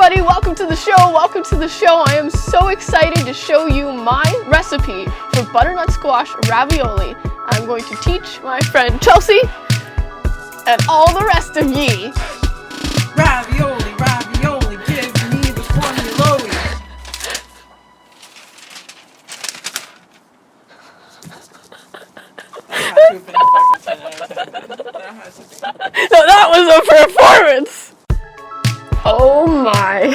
everybody, welcome to the show. I am so excited to show you my recipe for butternut squash ravioli. I'm going to teach my friend Chelsea and all the rest of ye. Ravioli, ravioli, give me the formula. No, that was a performance. Oh my.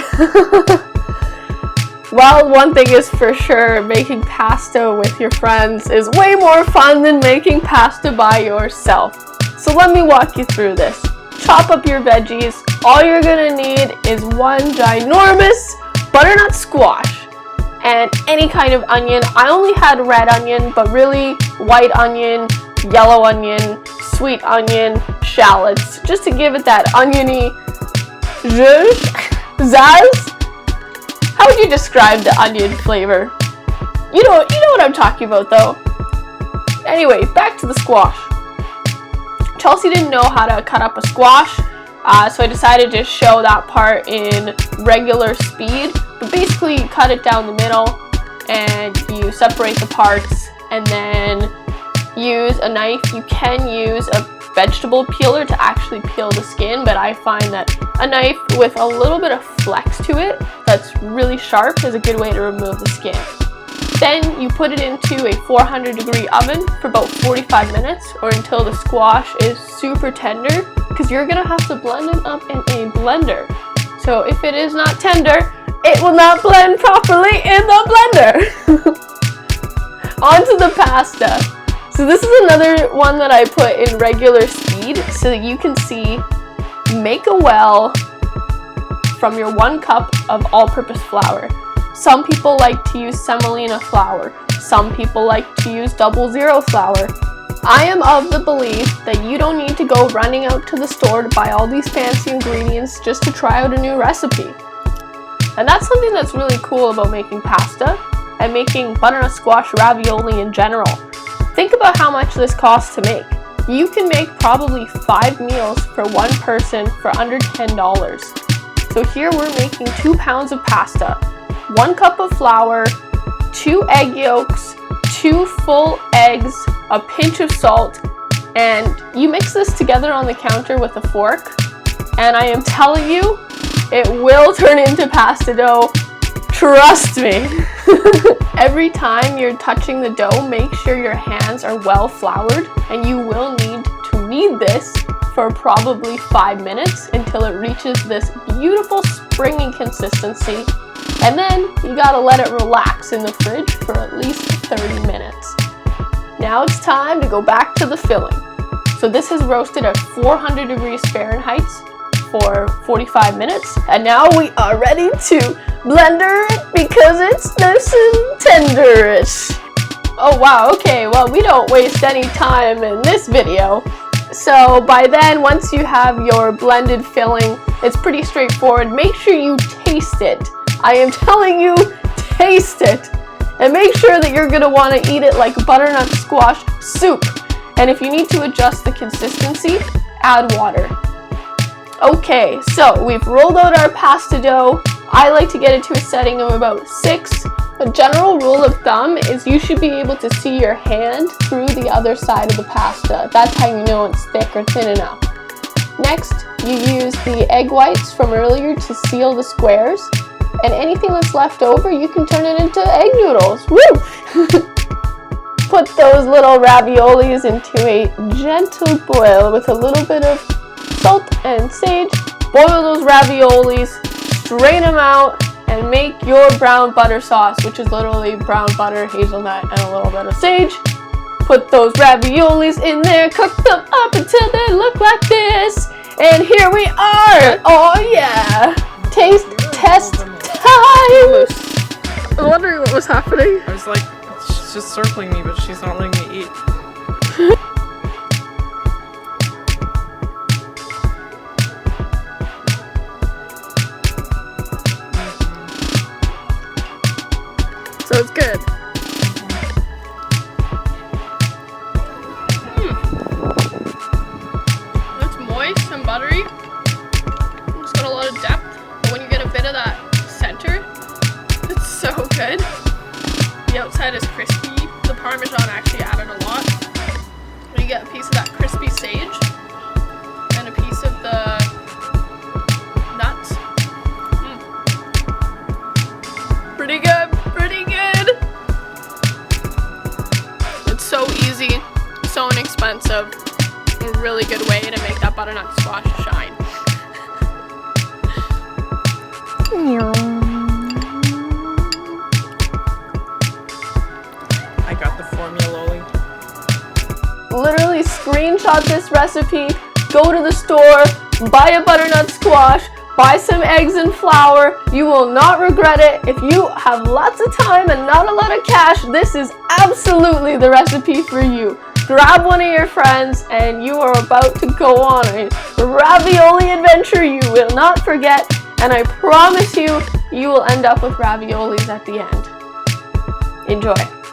Well, one thing is for sure, making pasta with your friends is way more fun than making pasta by yourself. So let me walk you through this. Chop up your veggies. All you're gonna need is one ginormous butternut squash and any kind of onion. I only had red onion, but really white onion, yellow onion, sweet onion, shallots, just to give it that oniony zazz. How would you describe the onion flavor? You know what I'm talking about though. Anyway, back to the squash. Chelsea didn't know how to cut up a squash, so I decided to show that part in regular speed. But basically, you cut it down the middle and you separate the parts, and then use a knife. You can use a vegetable peeler to actually peel the skin, but I find that a knife with a little bit of flex to it that's really sharp is a good way to remove the skin. Then you put it into a 400-degree oven for about 45 minutes or until the squash is super tender, because you're gonna have to blend it up in a blender. So if it is not tender, it will not blend properly in the blender. Onto the pasta. So this is another one that I put in regular speed so that you can see. Make a well from your 1 cup of all-purpose flour. Some people like to use semolina flour. Some people like to use 00 flour. I am of the belief that you don't need to go running out to the store to buy all these fancy ingredients just to try out a new recipe. And that's something that's really cool about making pasta and making butternut squash ravioli in general. Think about how much this costs to make. You can make probably 5 meals for one person for under $10. So here we're making 2 pounds of pasta, 1 cup of flour, 2 egg yolks, 2 full eggs, a pinch of salt, and you mix this together on the counter with a fork, and I am telling you, it will turn into pasta dough. Trust me. Every time you're touching the dough, make sure your hands are well floured, and you will need to knead this for probably 5 minutes until it reaches this beautiful springy consistency. And then you gotta let it relax in the fridge for at least 30 minutes. Now it's time to go back to the filling. So this is roasted at 400 degrees Fahrenheit for 45 minutes. And now we are ready to blender it because it's nice and tenderish. Oh wow, okay, well we don't waste any time in this video. So by then, once you have your blended filling, it's pretty straightforward. Make sure you taste it. I am telling you, taste it. And make sure that you're gonna wanna eat it like butternut squash soup. And if you need to adjust the consistency, add water. Okay, so we've rolled out our pasta dough. I like to get it to a setting of about 6. A general rule of thumb is you should be able to see your hand through the other side of the pasta. That's how you know it's thick or thin enough. Next, you use the egg whites from earlier to seal the squares. And anything that's left over, you can turn it into egg noodles. Woo! Put those little raviolis into a gentle boil with a little bit of salt and sage. Boil those raviolis, strain them out, and make your brown butter sauce, which is literally brown butter, hazelnut, and a little bit of sage. Put those raviolis in there, cook them up until they look like this. And here we are! Oh yeah! Taste test time! I was wondering what was happening. I was like, she's just circling me, but she's not letting me eat. So it's good. It's moist and buttery. It's got a lot of depth, but when you get a bit of that good. The outside is crispy. The Parmesan actually added a lot. You get a piece of that crispy sage and a piece of the nuts. Pretty good, pretty good. It's so easy, so inexpensive. A really good way to make that butternut squash shine. I got the formula. Literally screenshot this recipe, go to the store, buy a butternut squash, buy some eggs and flour. You will not regret it. If you have lots of time and not a lot of cash, this is absolutely the recipe for you. Grab one of your friends and you are about to go on a ravioli adventure you will not forget, and I promise you, you will end up with raviolis at the end. Enjoy.